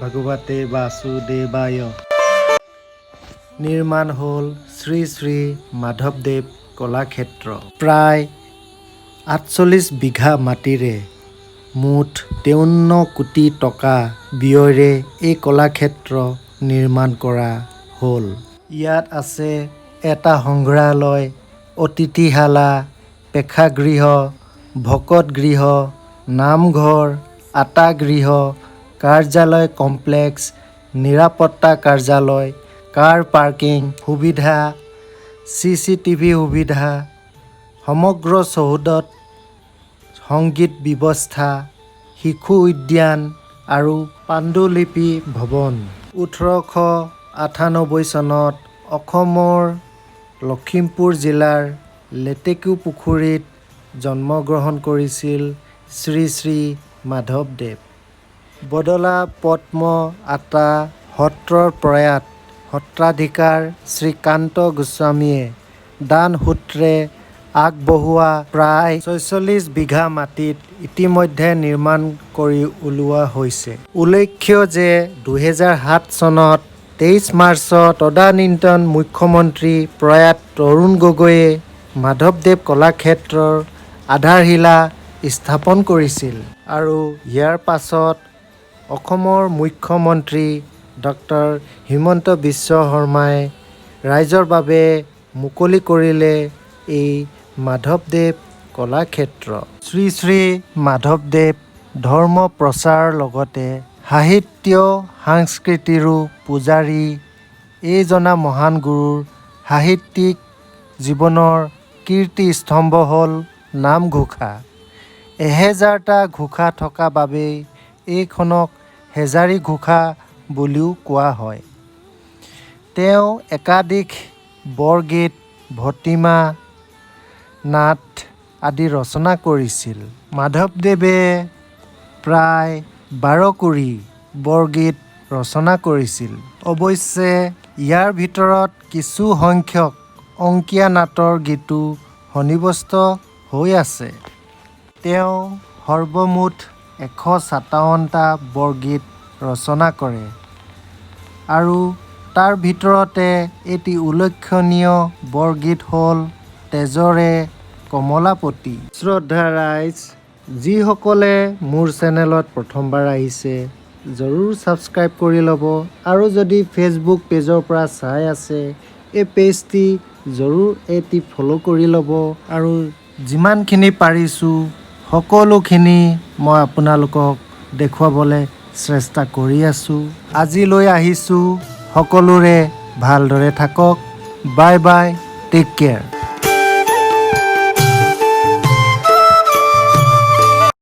ভগৱতে বাসুদেৱায়। নিৰ্মাণ হ'ল শ্ৰী শ্ৰী মাধৱদেৱ কলাক্ষেত্ৰ। প্ৰায় ৪৮ বিঘা মাটিৰে মুঠ ৫৩ কোটি টকা ব্যয়েৰে এই কলাক্ষেত্ৰ নিৰ্মাণ কৰা হ'ল। ইয়াত আছে এটা সংগ্ৰহালয়, অতিথিশালা, প্ৰেক্ষাগৃহ, ভকতগৃহ, নামঘৰ, আটাগৃহ, কাৰ্যালয় কমপ্লেক্স, নিৰাপত্তা কাৰ্যালয়, কাৰ পাৰ্কিং সুবিধা, CCTV সুবিধা, সমগ্ৰ চৌহদত সংগীত ব্যৱস্থা, শিশু উদ্যান আৰু পাণ্ডুলিপি ভৱন। ১৮৯৮ চনত অসমৰ লখিমপুৰ জিলাৰ লেটেকুপুখুৰীত জন্মগ্ৰহণ কৰিছিল শ্ৰী শ্ৰী মাধৱদেৱ। বদলা পদ্ম আতা সত্ৰৰ প্ৰয়াত সত্ৰাধিকাৰ শ্ৰীকান্ত গোস্বামীয়ে দান সূত্ৰে আগবঢ়োৱা প্ৰায় ৪৬ বিঘা মাটিত ইতিমধ্যে নিৰ্মাণ কৰি উলিওৱা হৈছে। উল্লেখ্য যে ২০০৭ চনত ২৩ মাৰ্চত তদানীন্তন মুখ্যমন্ত্ৰী প্ৰয়াত তৰুণ গগৈয়ে মাধৱদেৱ কলাক্ষেত্ৰৰ আধাৰশিলা স্থাপন কৰিছিল আৰু ইয়াৰ পাছত অসমৰ মুখ্যমন্ত্ৰী ডক্টৰ হিমন্ত বিশ্ব শৰ্মাই ৰাইজৰ বাবে মুকলি কৰিলে এই মাধৱদেৱ কলাক্ষেত্ৰ। শ্ৰী শ্ৰী মাধৱদেৱ ধৰ্ম প্ৰচাৰৰ লগতে সাহিত্য সংস্কৃতিৰো পূজাৰী। এইজনা মহান গুৰুৰ সাহিত্যিক জীৱনৰ কীৰ্তিস্তম্ভ হ'ল নামঘোষা। ১০০০টা ঘোষা থকা বাবেই এইখনক হেজাৰী ঘোষা বুলিও কোৱা হয়। তেওঁ একাধিক বৰগীত, ভটিমা, নাট আদি ৰচনা কৰিছিল। মাধৱদেৱে প্ৰায় ১২ কুৰি বৰগীত ৰচনা কৰিছিল। অৱশ্যে ইয়াৰ ভিতৰত কিছু সংখ্যক অংকীয়া নাটৰ গীতো সন্নিৱিষ্ট হৈ আছে। তেওঁ সৰ্বমুঠ ১৫৭টা বৰগীত ৰচনা কৰে আৰু তাৰ ভিতৰতে এটি উল্লেখনীয় বৰগীত হ'ল তেজৰে কমলাপতি। শ্ৰদ্ধা ৰাইজ, যিসকলে মোৰ চেনেলত প্ৰথমবাৰ আহিছে জৰুৰ ছাবস্ক্ৰাইব কৰি ল'ব আৰু যদি ফেচবুক পেজৰ পৰা চাই আছে এই পেজটি জৰুৰ এটি ফ'ল' কৰি ল'ব আৰু যিমানখিনি পাৰিছোঁ সকলোখিনি মই আপোনালোকক দেখুৱাবলৈ চেষ্টা কৰি আছোঁ। আজিলৈ আহিছোঁ। সকলোৰে ভালদৰে থাকক। Bye bye, take care.